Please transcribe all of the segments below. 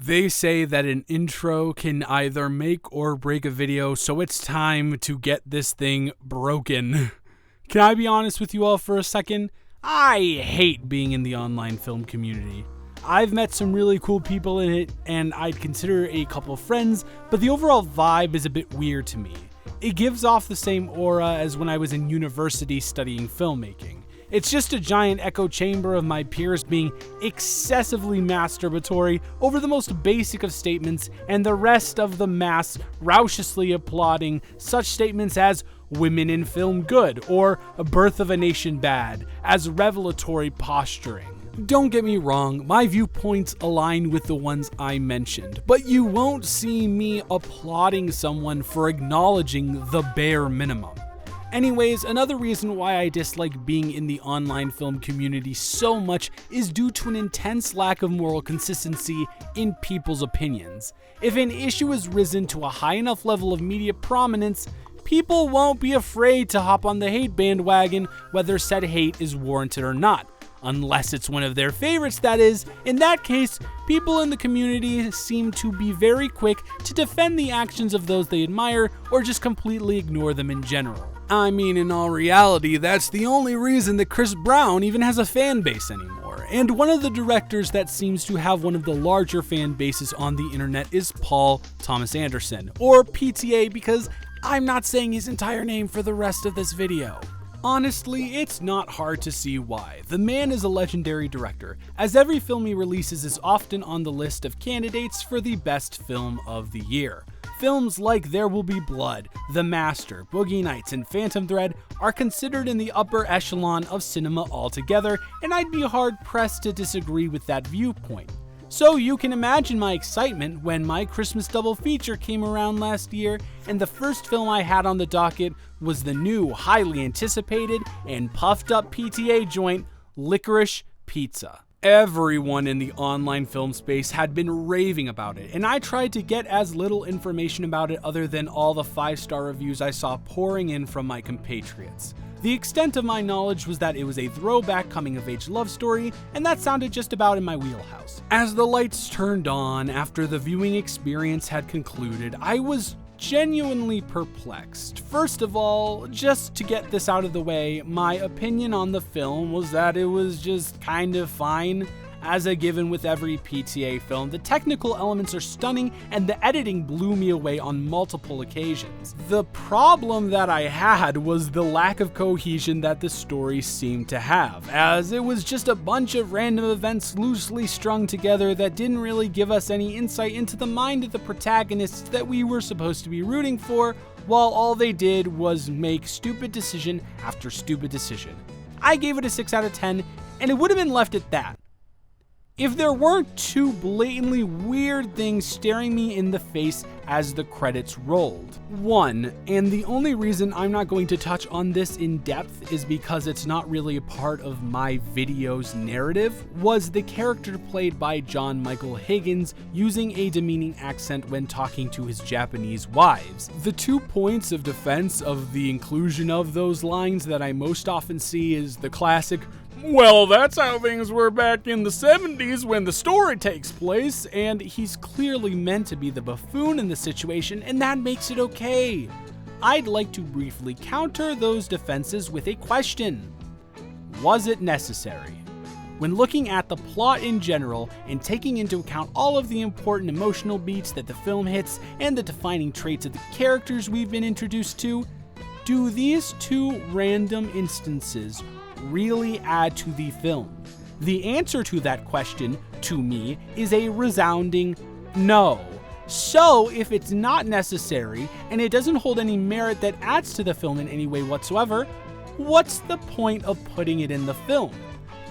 They say that an intro can either make or break a video, so it's time to get this thing broken. Can I be honest with you all for a second? I hate being in the online film community. I've met some really cool people in it, and I'd consider a couple friends, but the overall vibe is a bit weird to me. It gives off the same aura as when I was in university studying filmmaking. It's just a giant echo chamber of my peers being excessively masturbatory over the most basic of statements, and the rest of the mass raucously applauding such statements as "women in film good" or "a birth of a nation bad" as revelatory posturing. Don't get me wrong, my viewpoints align with the ones I mentioned, but you won't see me applauding someone for acknowledging the bare minimum. Anyways, another reason why I dislike being in the online film community so much is due to an intense lack of moral consistency in people's opinions. If an issue is risen to a high enough level of media prominence, people won't be afraid to hop on the hate bandwagon whether said hate is warranted or not. Unless it's one of their favorites, that is. In that case, people in the community seem to be very quick to defend the actions of those they admire or just completely ignore them in general. I mean, in all reality, that's the only reason that Chris Brown even has a fan base anymore. And one of the directors that seems to have one of the larger fan bases on the internet is Paul Thomas Anderson, or PTA, because I'm not saying his entire name for the rest of this video. Honestly, it's not hard to see why. The man is a legendary director, as every film he releases is often on the list of candidates for the best film of the year. Films like There Will Be Blood, The Master, Boogie Nights, and Phantom Thread are considered in the upper echelon of cinema altogether, and I'd be hard-pressed to disagree with that viewpoint. So you can imagine my excitement when my Christmas double feature came around last year, and the first film I had on the docket was the new, highly anticipated, and puffed up PTA joint, Licorice Pizza. Everyone in the online film space had been raving about it, and I tried to get as little information about it other than all the 5-star reviews I saw pouring in from my compatriots. The extent of my knowledge was that it was a throwback coming-of-age love story, and that sounded just about in my wheelhouse. As the lights turned on after the viewing experience had concluded, I was genuinely perplexed. First of all, just to get this out of the way, my opinion on the film was that it was just kind of fine. As a given with every PTA film, the technical elements are stunning and the editing blew me away on multiple occasions. The problem that I had was the lack of cohesion that the story seemed to have, as it was just a bunch of random events loosely strung together that didn't really give us any insight into the mind of the protagonists that we were supposed to be rooting for, while all they did was make stupid decision after stupid decision. I gave it a 6 out of 10, and it would have been left at that if there weren't two blatantly weird things staring me in the face as the credits rolled. One, and the only reason I'm not going to touch on this in depth is because it's not really a part of my video's narrative, was the character played by John Michael Higgins using a demeaning accent when talking to his Japanese wives. The 2 points of defense of the inclusion of those lines that I most often see is the classic, "Well, that's how things were back in the 70s when the story takes place," and he's clearly meant to be the buffoon in the situation, and that makes it okay. I'd like to briefly counter those defenses with a question. Was it necessary? When looking at the plot in general and taking into account all of the important emotional beats that the film hits and the defining traits of the characters we've been introduced to, do these 2 random instances really add to the film? The answer to that question, to me, is a resounding no. So, if it's not necessary, and it doesn't hold any merit that adds to the film in any way whatsoever, what's the point of putting it in the film?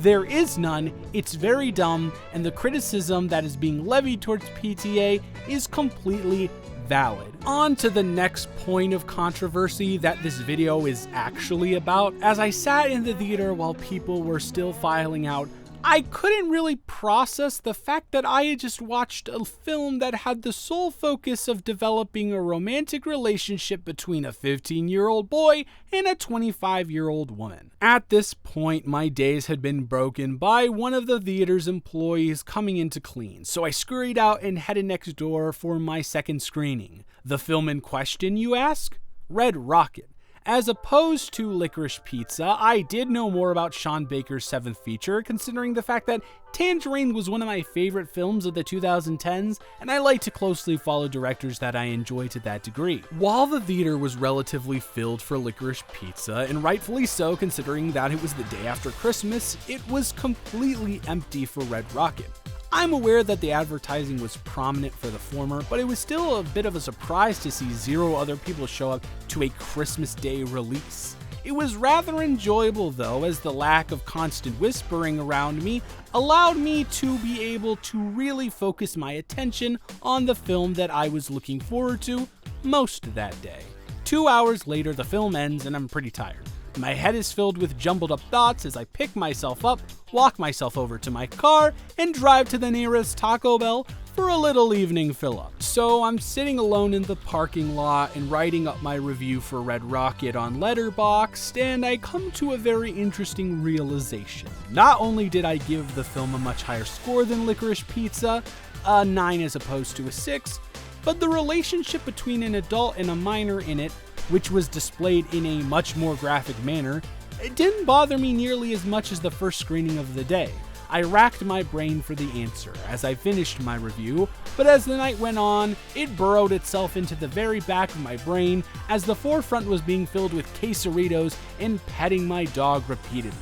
There is none, it's very dumb, and the criticism that is being levied towards PTA is completely valid. On to the next point of controversy that this video is actually about. As I sat in the theater while people were still filing out, I couldn't really process the fact that I had just watched a film that had the sole focus of developing a romantic relationship between a 15-year-old boy and a 25-year-old woman. At this point, my days had been broken by one of the theater's employees coming in to clean, so I scurried out and headed next door for my second screening. The film in question, you ask? Red Rocket. As opposed to Licorice Pizza, I did know more about Sean Baker's seventh feature, considering the fact that Tangerine was one of my favorite films of the 2010s, and I like to closely follow directors that I enjoy to that degree. While the theater was relatively filled for Licorice Pizza, and rightfully so considering that it was the day after Christmas, it was completely empty for Red Rocket. I'm aware that the advertising was prominent for the former, but it was still a bit of a surprise to see 0 other people show up to a Christmas Day release. It was rather enjoyable though, as the lack of constant whispering around me allowed me to be able to really focus my attention on the film that I was looking forward to most of that day. 2 hours later, the film ends and I'm pretty tired. My head is filled with jumbled up thoughts as I pick myself up, walk myself over to my car, and drive to the nearest Taco Bell for a little evening fill-up. So I'm sitting alone in the parking lot and writing up my review for Red Rocket on Letterboxd, and I come to a very interesting realization. Not only did I give the film a much higher score than Licorice Pizza, a 9 as opposed to a 6, but the relationship between an adult and a minor in it, which was displayed in a much more graphic manner, it didn't bother me nearly as much as the first screening of the day. I racked my brain for the answer as I finished my review, but as the night went on, it burrowed itself into the very back of my brain as the forefront was being filled with quesaritos and petting my dog repeatedly.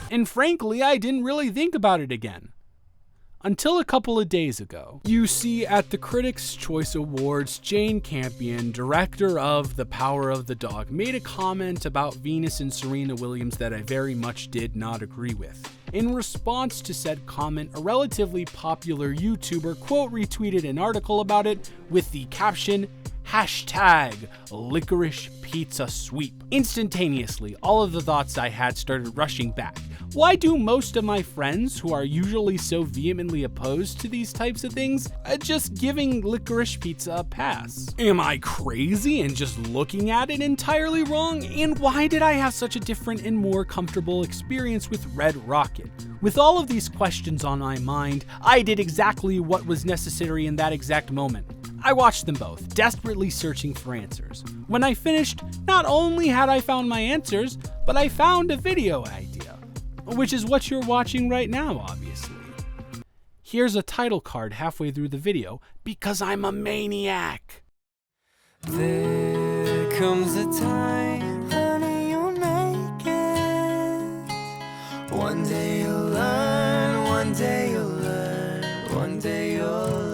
And frankly, I didn't really think about it again. Until a couple of days ago. You see, at the Critics' Choice Awards, Jane Campion, director of The Power of the Dog, made a comment about Venus and Serena Williams that I very much did not agree with. In response to said comment, a relatively popular YouTuber quote retweeted an article about it with the caption, #Licorice Pizza Sweep. Instantaneously, all of the thoughts I had started rushing back. Why do most of my friends, who are usually so vehemently opposed to these types of things, just giving Licorice Pizza a pass? Am I crazy and just looking at it entirely wrong? And why did I have such a different and more comfortable experience with Red Rocket? With all of these questions on my mind, I did exactly what was necessary in that exact moment. I watched them both, desperately searching for answers. When I finished, not only had I found my answers, but I found a video idea. Which is what you're watching right now, obviously. Here's a title card halfway through the video, because I'm a maniac. There comes a time, honey, you'll make it. One day you'll learn, one day you'll learn, one day you'll learn.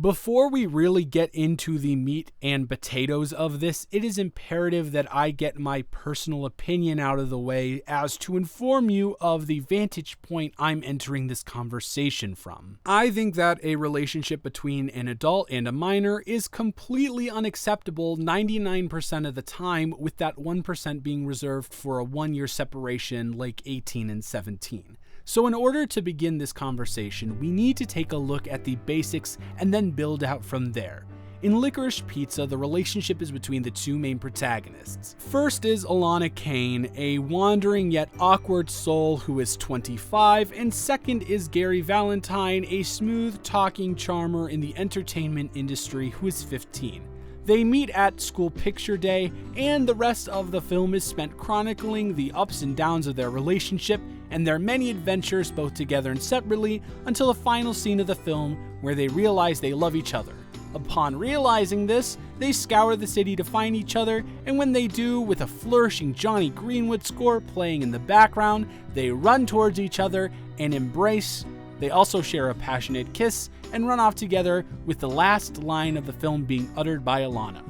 Before we really get into the meat and potatoes of this, it is imperative that I get my personal opinion out of the way as to inform you of the vantage point I'm entering this conversation from. I think that a relationship between an adult and a minor is completely unacceptable 99% of the time, with that 1% being reserved for a 1-year separation like 18 and 17. So in order to begin this conversation, we need to take a look at the basics and then build out from there. In Licorice Pizza, the relationship is between the two main protagonists. First is Alana Kane, a wandering yet awkward soul who is 25, and second is Gary Valentine, a smooth-talking charmer in the entertainment industry who is 15. They meet at school picture day, and the rest of the film is spent chronicling the ups and downs of their relationship and their many adventures both together and separately until the final scene of the film where they realize they love each other. Upon realizing this, they scour the city to find each other, and when they do, with a flourishing Johnny Greenwood score playing in the background, they run towards each other and embrace. They also share a passionate kiss and run off together, with the last line of the film being uttered by Alana.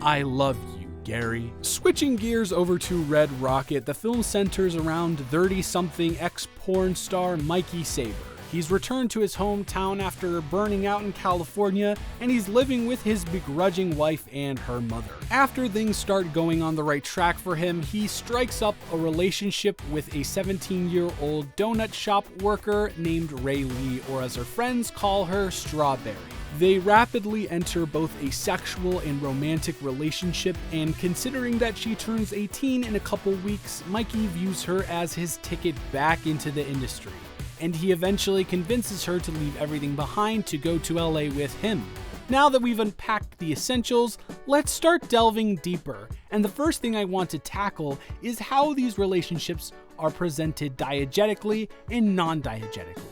"I love you, Gary." Switching gears over to Red Rocket, the film centers around 30-something ex-porn star Mikey Saber. He's returned to his hometown after burning out in California, and he's living with his begrudging wife and her mother. After things start going on the right track for him, he strikes up a relationship with a 17-year-old donut shop worker named Ray Lee, or as her friends call her, Strawberry. They rapidly enter both a sexual and romantic relationship, and considering that she turns 18 in a couple weeks, Mikey views her as his ticket back into the industry, and he eventually convinces her to leave everything behind to go to LA with him. Now that we've unpacked the essentials, let's start delving deeper, and the first thing I want to tackle is how these relationships are presented diegetically and non-diegetically.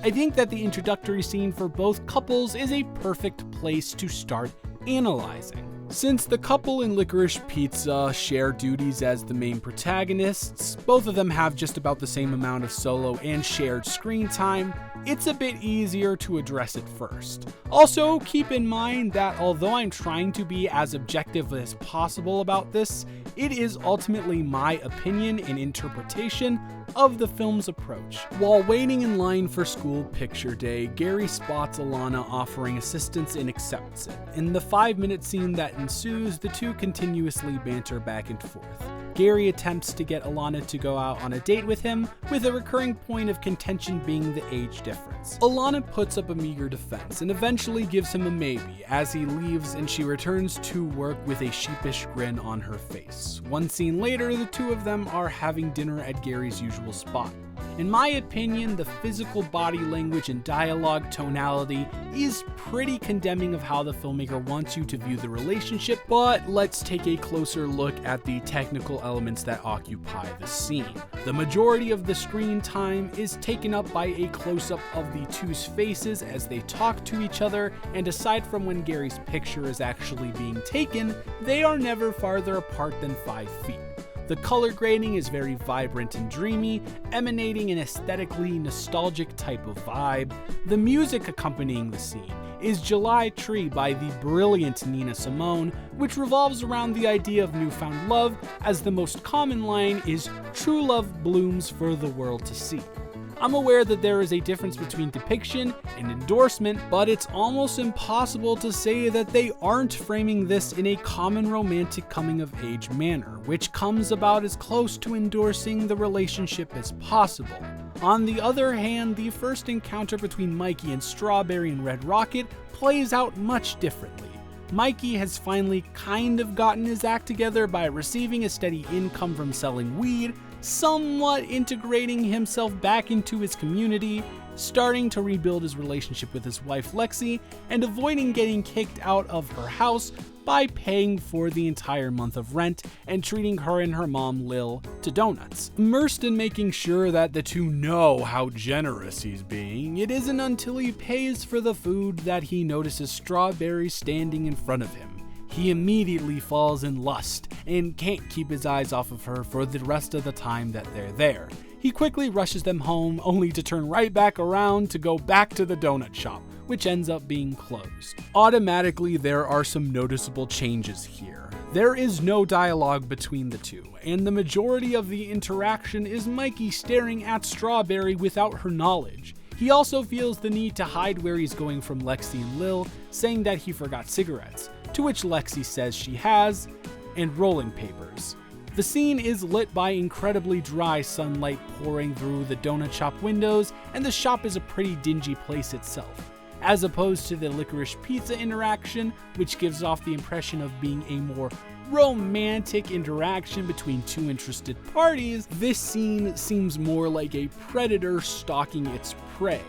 I think that the introductory scene for both couples is a perfect place to start analyzing. Since the couple in Licorice Pizza share duties as the main protagonists, both of them have just about the same amount of solo and shared screen time, it's a bit easier to address it first. Also, keep in mind that although I'm trying to be as objective as possible about this, it is ultimately my opinion and interpretation of the film's approach. While waiting in line for school picture day, Gary spots Alana offering assistance and accepts it. In the 5-minute scene that ensues, the two continuously banter back and forth. Gary attempts to get Alana to go out on a date with him, with a recurring point of contention being the age difference. Alana puts up a meager defense and eventually gives him a maybe as he leaves, and she returns to work with a sheepish grin on her face. One scene later, the two of them are having dinner at Gary's usual spot. In my opinion, the physical body language and dialogue tonality is pretty condemning of how the filmmaker wants you to view the relationship, but let's take a closer look at the technical elements that occupy the scene. The majority of the screen time is taken up by a close-up of the two's faces as they talk to each other, and aside from when Gary's picture is actually being taken, they are never farther apart than 5 feet. The color grading is very vibrant and dreamy, emanating an aesthetically nostalgic type of vibe. The music accompanying the scene is July Tree by the brilliant Nina Simone, which revolves around the idea of newfound love, as the most common line is "True love blooms for the world to see." I'm aware that there is a difference between depiction and endorsement, but it's almost impossible to say that they aren't framing this in a common romantic coming-of-age manner, which comes about as close to endorsing the relationship as possible. On the other hand, the first encounter between Mikey and Strawberry and Red Rocket plays out much differently. Mikey has finally kind of gotten his act together by receiving a steady income from selling weed, somewhat integrating himself back into his community, starting to rebuild his relationship with his wife Lexi, and avoiding getting kicked out of her house by paying for the entire month of rent and treating her and her mom Lil to donuts. Immersed in making sure that the two know how generous he's being, it isn't until he pays for the food that he notices Strawberry standing in front of him. He immediately falls in lust and can't keep his eyes off of her for the rest of the time that they're there. He quickly rushes them home, only to turn right back around to go back to the donut shop, which ends up being closed. Automatically, there are some noticeable changes here. There is no dialogue between the two, and the majority of the interaction is Mikey staring at Strawberry without her knowledge. He also feels the need to hide where he's going from Lexi and Lil, saying that he forgot cigarettes, to which Lexi says she has, and rolling papers. The scene is lit by incredibly dry sunlight pouring through the donut shop windows, and the shop is a pretty dingy place itself. As opposed to the Licorice Pizza interaction, which gives off the impression of being a more romantic interaction between two interested parties, this scene seems more like a predator stalking its prey.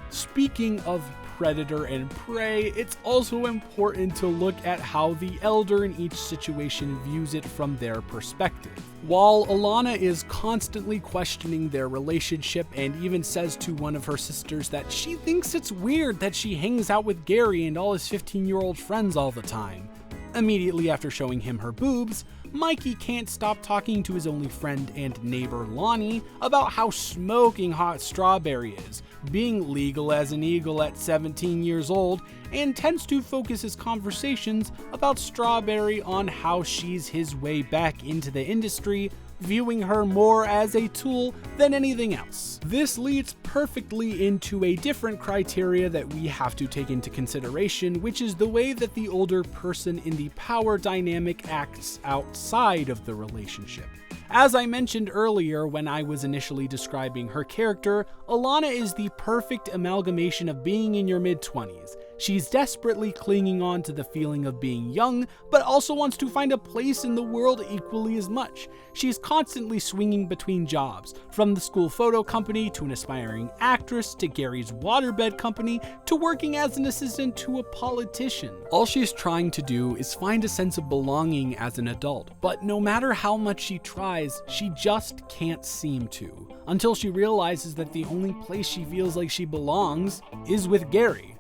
Speaking of predator and prey, it's also important to look at how the elder in each situation views it from their perspective. While Alana is constantly questioning their relationship and even says to one of her sisters that she thinks it's weird that she hangs out with Gary and all his 15-year-old friends all the time. Immediately after showing him her boobs, Mikey can't stop talking to his only friend and neighbor Lonnie about how smoking hot Strawberry is, being legal as an eagle at 17 years old, and tends to focus his conversations about Strawberry on how she's his way back into the industry, viewing her more as a tool than anything else. This leads perfectly into a different criteria that we have to take into consideration, which is the way that the older person in the power dynamic acts outside of the relationship. As I mentioned earlier when I was initially describing her character, Alana is the perfect amalgamation of being in your mid-20s. She's desperately clinging on to the feeling of being young, but also wants to find a place in the world equally as much. She's constantly swinging between jobs, from the school photo company to an aspiring actress to Gary's waterbed company to working as an assistant to a politician. All she's trying to do is find a sense of belonging as an adult, but no matter how much she tries, she just can't seem to, until she realizes that the only place she feels like she belongs is with Gary.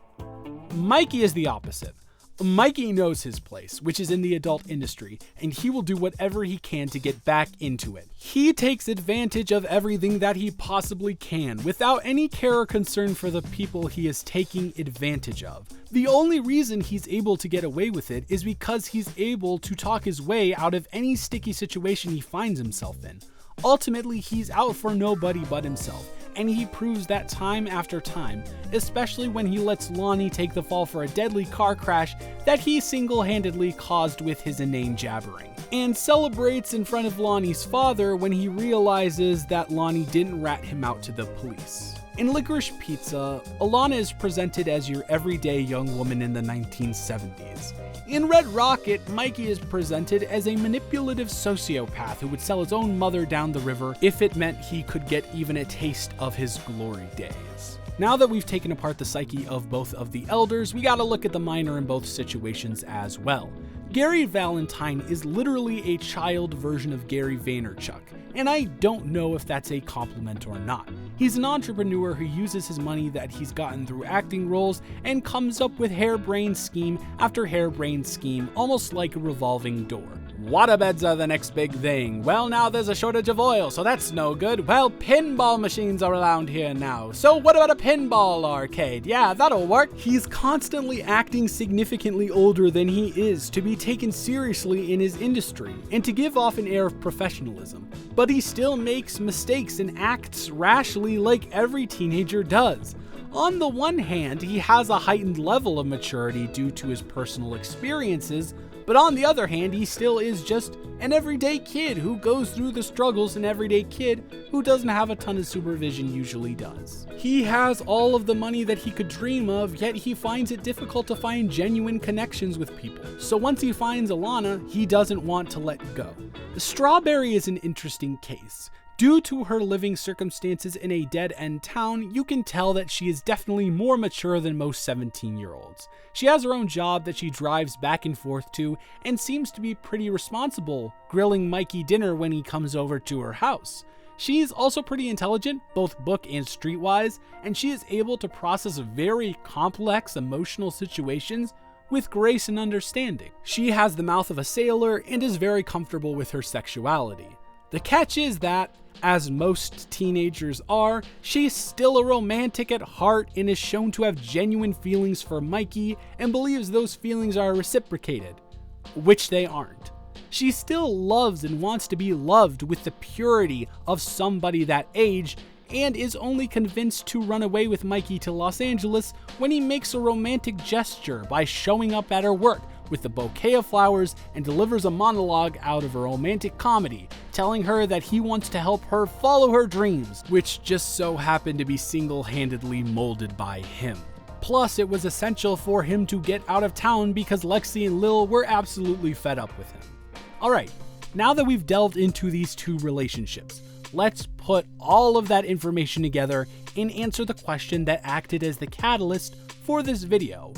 Mikey is the opposite. Mikey knows his place, which is in the adult industry, and he will do whatever he can to get back into it. He takes advantage of everything that he possibly can, without any care or concern for the people he is taking advantage of. The only reason he's able to get away with it is because he's able to talk his way out of any sticky situation he finds himself in. Ultimately, he's out for nobody but himself, and he proves that time after time, especially when he lets Lonnie take the fall for a deadly car crash that he single-handedly caused with his inane jabbering, and celebrates in front of Lonnie's father when he realizes that Lonnie didn't rat him out to the police. In Licorice Pizza, Alana is presented as your everyday young woman in the 1970s. In Red Rocket, Mikey is presented as a manipulative sociopath who would sell his own mother down the river if it meant he could get even a taste of his glory days. Now that we've taken apart the psyche of both of the elders, we gotta look at the minor in both situations as well. Gary Valentine is literally a child version of Gary Vaynerchuk, and I don't know if that's a compliment or not. He's an entrepreneur who uses his money that he's gotten through acting roles and comes up with harebrained scheme after harebrained scheme, almost like a revolving door. Waterbeds are the next big thing. Well, now there's a shortage of oil, so that's no good. Well, pinball machines are around here now, so what about a pinball arcade? Yeah, that'll work. He's constantly acting significantly older than he is to be taken seriously in his industry and to give off an air of professionalism. But he still makes mistakes and acts rashly like every teenager does. On the one hand, he has a heightened level of maturity due to his personal experiences, but on the other hand, he still is just an everyday kid who goes through the struggles an everyday kid who doesn't have a ton of supervision usually does. He has all of the money that he could dream of, yet he finds it difficult to find genuine connections with people. So once he finds Alana, he doesn't want to let go. Strawberry is an interesting case. Due to her living circumstances in a dead-end town, you can tell that she is definitely more mature than most 17-year-olds. She has her own job that she drives back and forth to and seems to be pretty responsible, grilling Mikey dinner when he comes over to her house. She's also pretty intelligent, both book and streetwise, and she is able to process very complex emotional situations with grace and understanding. She has the mouth of a sailor and is very comfortable with her sexuality. The catch is that, as most teenagers are, she's still a romantic at heart and is shown to have genuine feelings for Mikey and believes those feelings are reciprocated, which they aren't. She still loves and wants to be loved with the purity of somebody that age, and is only convinced to run away with Mikey to Los Angeles when he makes a romantic gesture by showing up at her work with a bouquet of flowers and delivers a monologue out of a romantic comedy, telling her that he wants to help her follow her dreams, which just so happened to be single-handedly molded by him. Plus, it was essential for him to get out of town because Lexi and Lil were absolutely fed up with him. Alright, now that we've delved into these two relationships, let's put all of that information together and answer the question that acted as the catalyst for this video.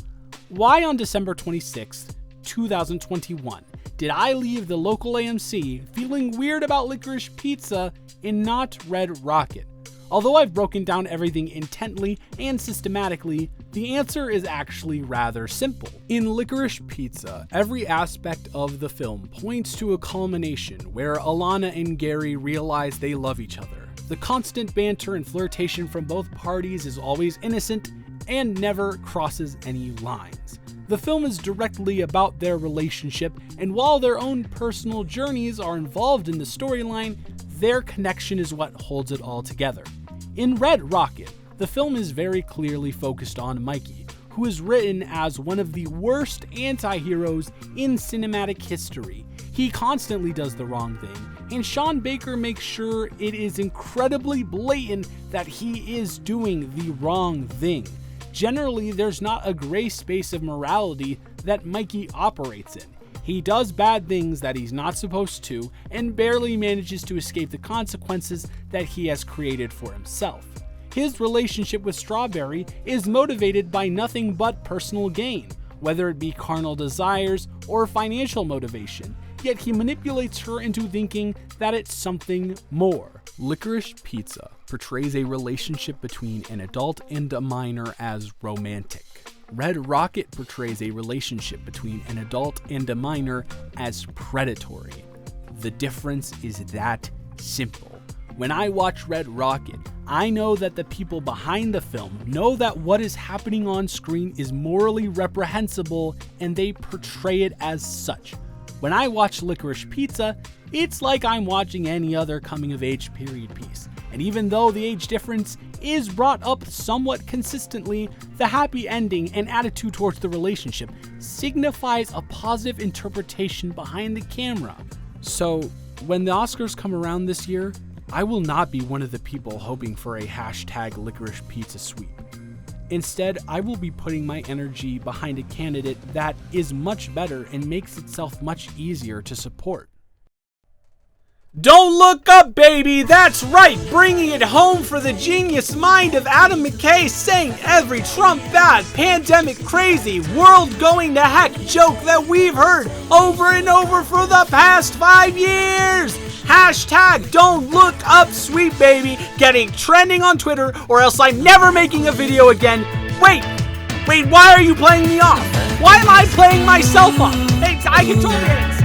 Why on December 26th, 2021, did I leave the local AMC feeling weird about Licorice Pizza and not Red Rocket? Although I've broken down everything intently and systematically, the answer is actually rather simple. In Licorice Pizza, every aspect of the film points to a culmination where Alana and Gary realize they love each other. The constant banter and flirtation from both parties is always innocent and never crosses any lines. The film is directly about their relationship, and while their own personal journeys are involved in the storyline, their connection is what holds it all together. In Red Rocket, the film is very clearly focused on Mikey, who is written as one of the worst anti-heroes in cinematic history. He constantly does the wrong thing, and Sean Baker makes sure it is incredibly blatant that he is doing the wrong thing. Generally, there's not a gray space of morality that Mikey operates in. He does bad things that he's not supposed to, and barely manages to escape the consequences that he has created for himself. His relationship with Strawberry is motivated by nothing but personal gain, whether it be carnal desires or financial motivation, yet he manipulates her into thinking that it's something more. Licorice Pizza portrays a relationship between an adult and a minor as romantic. Red Rocket portrays a relationship between an adult and a minor as predatory. The difference is that simple. When I watch Red Rocket, I know that the people behind the film know that what is happening on screen is morally reprehensible, and they portray it as such. When I watch Licorice Pizza, it's like I'm watching any other coming-of-age period piece. And even though the age difference is brought up somewhat consistently, the happy ending and attitude towards the relationship signifies a positive interpretation behind the camera. So, when the Oscars come around this year, I will not be one of the people hoping for a hashtag Licorice Pizza sweep. Instead, I will be putting my energy behind a candidate that is much better and makes itself much easier to support. Don't look up, baby! That's right! Bringing it home for the genius mind of Adam McKay, saying every Trump bad, pandemic crazy, world going to heck joke that we've heard over and over for the past 5 years! Hashtag don't look up, sweet baby, getting trending on Twitter, or else I'm never making a video again. Wait, why are you playing me off? Why am I playing myself off? Hey, I can totally